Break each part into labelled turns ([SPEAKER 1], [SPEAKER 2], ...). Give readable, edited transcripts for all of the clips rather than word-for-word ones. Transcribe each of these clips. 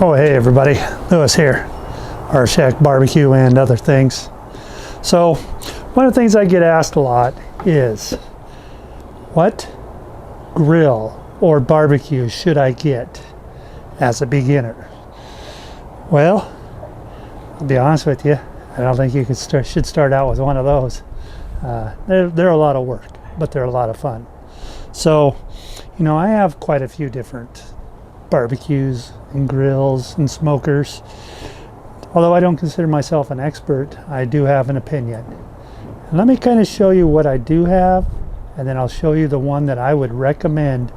[SPEAKER 1] Oh, hey everybody, Lewis here, Rshackbbq and other things. So, one of the things I get asked a lot is, what grill or barbecue should I get as a beginner? Well, I'll be honest with you, I don't think you should start out with one of those. They're a lot of work, but they're a lot of fun. So, you know, I have quite a few different barbecues and grills and smokers. Although I don't consider myself an expert, I do have an opinion. And let me kind of show you what I do have, and then I'll show you the one that I would recommend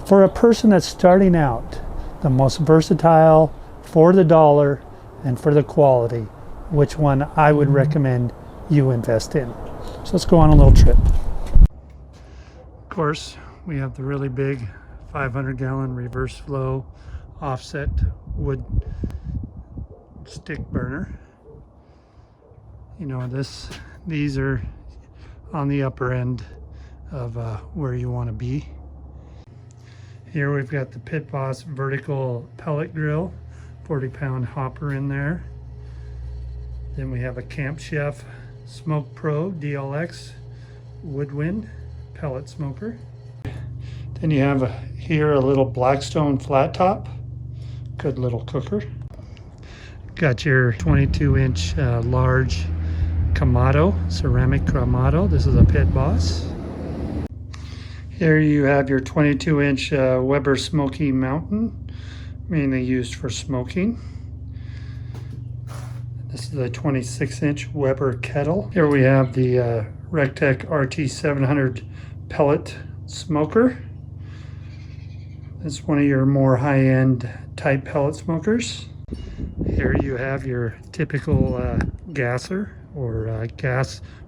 [SPEAKER 1] for a person that's starting out, the most versatile, for the dollar and for the quality, which one I would recommend you invest in. So let's go on a little trip. Of course, we have the really big 500-gallon reverse flow offset wood stick burner. You know, these are on the upper end of where you want to be. Here we've got the Pit Boss vertical pellet grill, 40-pound hopper in there. Then we have a Camp Chef Smoke Pro DLX Woodwind pellet smoker. Then you have here a little Blackstone flat top, good little cooker. Got your 22-inch large Kamado, ceramic Kamado. This is a Pit Boss. Here you have your 22-inch Weber Smoky Mountain, mainly used for smoking. This is a 26-inch Weber kettle. Here we have the Rectech RT700 pellet smoker. It's one of your more high-end type pellet smokers. Here you have your typical gasser or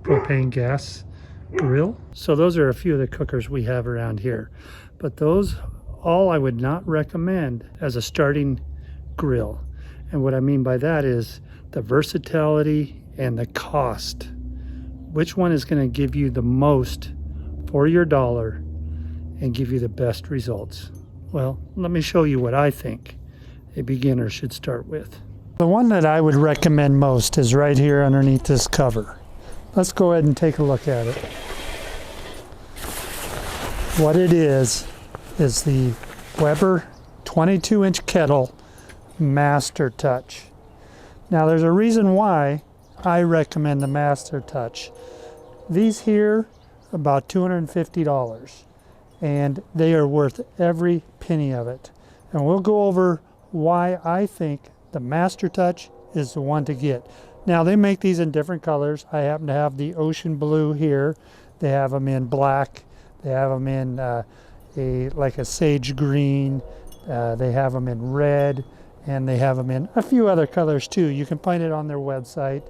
[SPEAKER 1] propane gas grill. So those are a few of the cookers we have around here. But those all I would not recommend as a starting grill. And what I mean by that is the versatility and the cost. Which one is going to give you the most for your dollar and give you the best results? Well, let me show you what I think a beginner should start with. The one that I would recommend most is right here underneath this cover. Let's go ahead and take a look at it. What it is the Weber 22-inch kettle Master Touch. Now there's a reason why I recommend the Master Touch. These here, about $250. And they are worth every penny of it. And we'll go over why I think the Master Touch is the one to get. Now they make these in different colors. I happen to have the ocean blue here. They have them in black. They have them in like a sage green. They have them in red, and they have them in a few other colors too. You can find it on their website.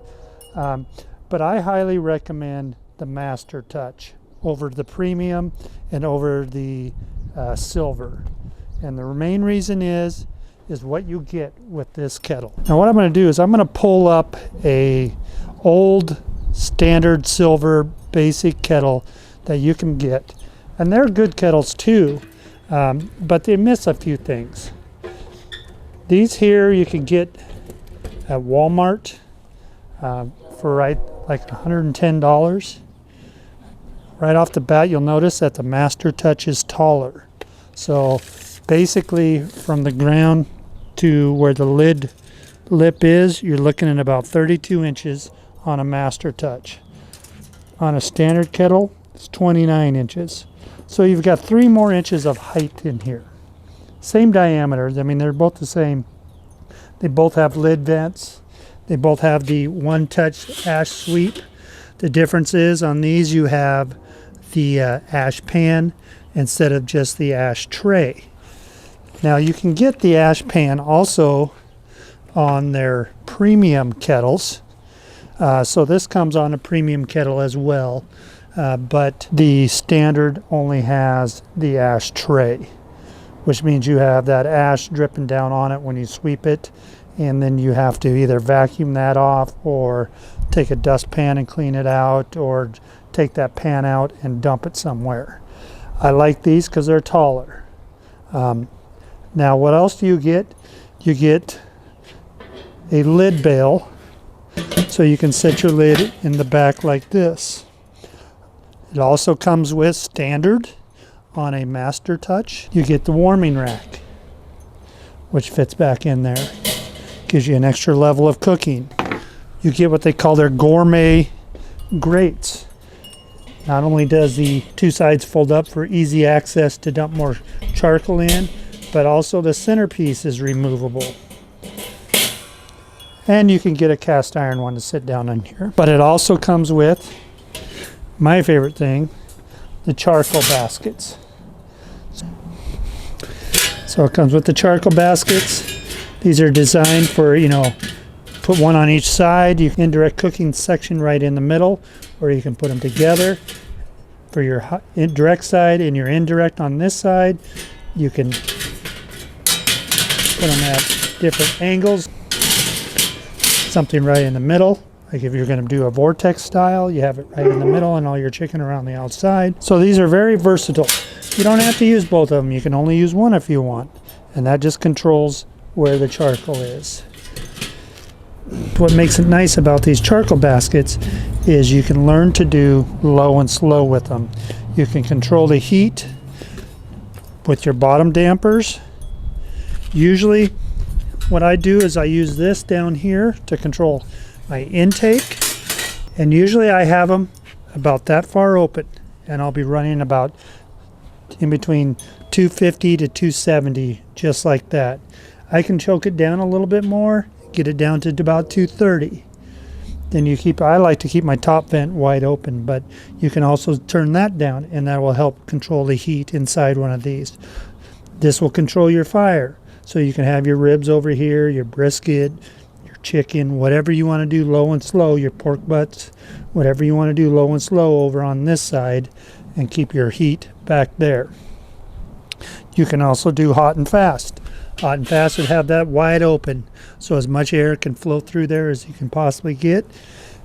[SPEAKER 1] But I highly recommend the Master Touch over the premium and over the silver. And the main reason is what you get with this kettle. Now what I'm going to do is I'm going to pull up a old standard silver basic kettle that you can get. And they're good kettles too, but they miss a few things. These here you can get at Walmart for like $110. Right off the bat, you'll notice that the Master Touch is taller. So basically from the ground to where the lip is, you're looking at about 32 inches on a Master Touch. On a standard kettle, it's 29 inches. So you've got 3 more inches of height in here. Same diameter. I mean, they're both the same. They both have lid vents. They both have the one-touch ash sweep. The difference is on these you have the ash pan instead of just the ash tray. Now you can get the ash pan also on their premium kettles. So this comes on a premium kettle as well, but the standard only has the ash tray, which means you have that ash dripping down on it when you sweep it, and then you have to either vacuum that off or take a dustpan and clean it out, or take that pan out and dump it somewhere. I like these because they're taller. Now what else do you get? you get a lid bail, so you can set your lid in the back like this. It also comes with standard on a Master Touch. You get the warming rack, which fits back in there. Gives you an extra level of cooking. You get what they call their gourmet grates. Not only does the two sides fold up for easy access to dump more charcoal in, but also the centerpiece is removable. And you can get a cast iron one to sit down in here. But it also comes with, my favorite thing, the charcoal baskets. So it comes with the charcoal baskets. These are designed for, put one on each side. You can indirect cooking section right in the middle, or you can put them together for your direct side and your indirect on this side. You can put them at different angles. Something right in the middle, like if you're going to do a vortex style, you have it right in the middle and all your chicken around the outside. So these are very versatile. You don't have to use both of them. You can only use one if you want, and that just controls where the charcoal is. What makes it nice about these charcoal baskets is you can learn to do low and slow with them. You can control the heat with your bottom dampers. Usually what I do is I use this down here to control my intake, and usually I have them about that far open, and I'll be running about in between 250 to 270, just like that. I can choke it down a little bit more, get it down to about 230. Then I like to keep my top vent wide open, but you can also turn that down, and that will help control the heat inside one of these. This will control your fire. So you can have your ribs over here, your brisket, your chicken, whatever you want to do low and slow, your pork butts, whatever you want to do low and slow over on this side, and keep your heat back there. You can also do hot and fast. Hot and fast would have that wide open, so as much air can flow through there as you can possibly get.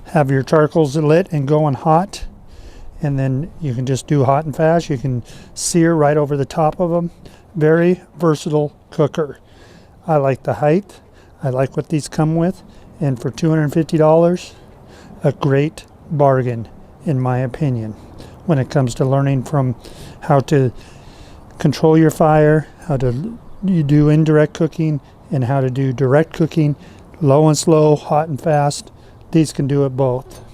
[SPEAKER 1] Have your charcoals lit and going hot, and then you can just do hot and fast. You can sear right over the top of them. Very versatile cooker. I like the height. I like what these come with, and for $250, a great bargain in my opinion when it comes to learning from how to control your fire, how to you do indirect cooking, and how to do direct cooking, low and slow, hot and fast. These can do it both.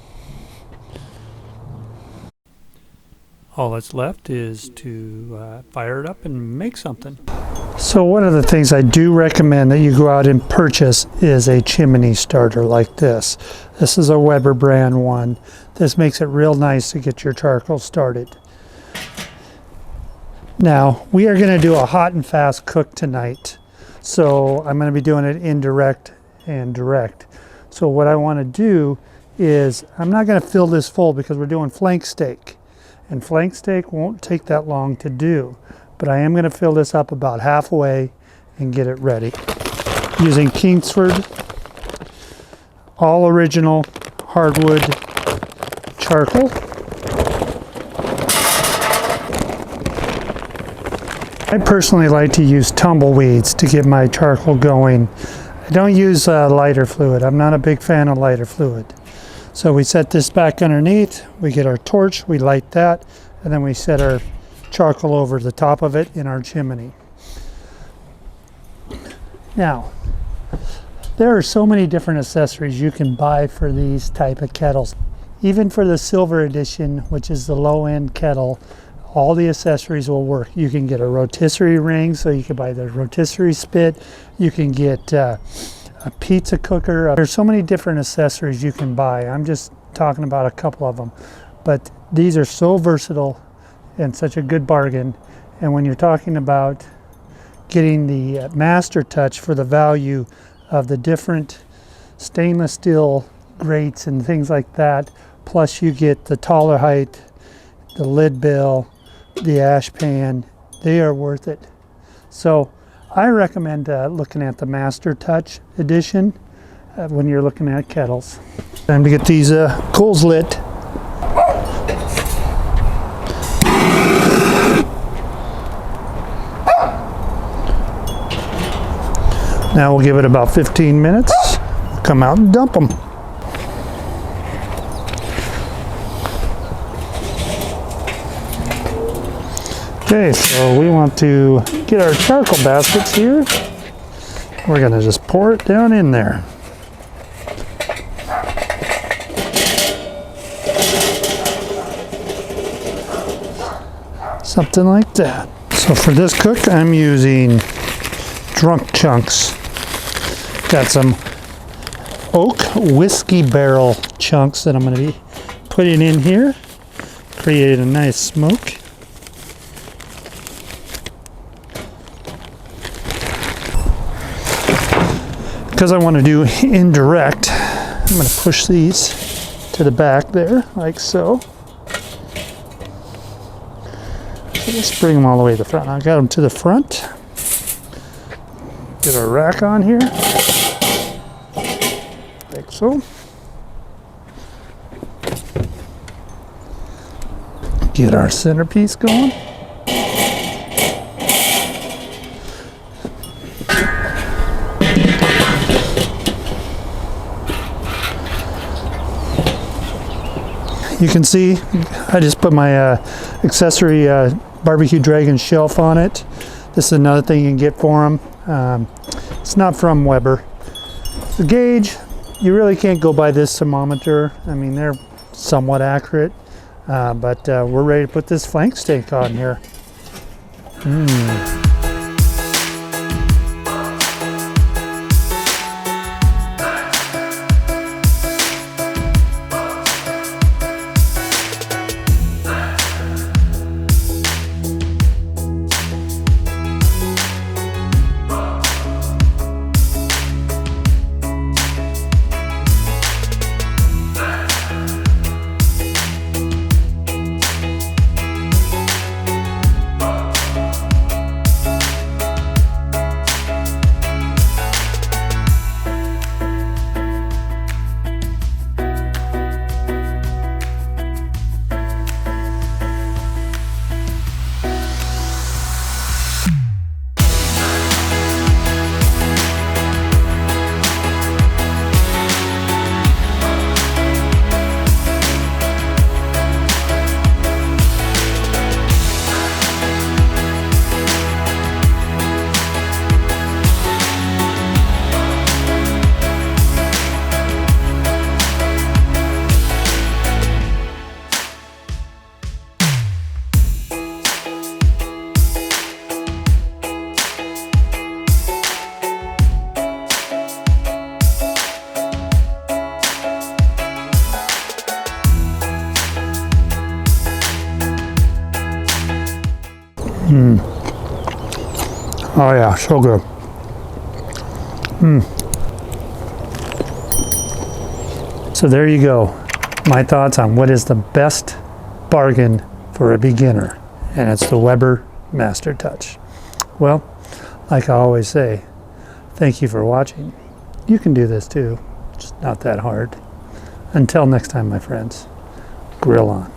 [SPEAKER 1] All that's left is to fire it up and make something. So one of the things I do recommend that you go out and purchase is a chimney starter like this. This is a Weber brand one. This makes it real nice to get your charcoal started. Now, we are going to do a hot and fast cook tonight. So I'm going to be doing it indirect and direct. So what I want to do is, I'm not going to fill this full because we're doing flank steak. And flank steak won't take that long to do, but I am going to fill this up about halfway and get it ready. Using Kingsford, all original hardwood charcoal. I personally like to use tumbleweeds to get my charcoal going. I don't use lighter fluid. I'm not a big fan of lighter fluid. So we set this back underneath, we get our torch, we light that, and then we set our charcoal over the top of it in our chimney. Now, there are so many different accessories you can buy for these type of kettles. Even for the silver edition, which is the low-end kettle, all the accessories will work. You can get a rotisserie ring, so you can buy the rotisserie spit. You can get a pizza cooker. There's so many different accessories you can buy. I'm just talking about a couple of them, but these are so versatile and such a good bargain. And when you're talking about getting the Master Touch for the value of the different stainless steel grates and things like that, plus you get the taller height, the lid bill, the ash pan, they are worth it. So I recommend looking at the Master Touch edition when you're looking at kettles. Time to get these coals lit. Now we'll give it about 15 minutes. We'll come out and dump them. Okay, so we want to get our charcoal baskets here. We're gonna just pour it down in there. Something like that. So for this cook, I'm using drunk chunks. Got some oak whiskey barrel chunks that I'm going to be putting in here. Create a nice smoke. Because I want to do indirect, I'm going to push these to the back there, like so. Let's bring them all the way to the front. I got them to the front. Get our rack on here, like so. Get our centerpiece going. You can see I just put my accessory barbecue dragon shelf on it. This is another thing you can get for them. It's not from Weber. The gauge, you really can't go by this thermometer. I mean, they're somewhat accurate, but we're ready to put this flank steak on here. Oh yeah, so good. So there you go. My thoughts on what is the best bargain for a beginner. And it's the Weber Master Touch. Well, like I always say, thank you for watching. You can do this too. It's not that hard. Until next time, my friends, grill on.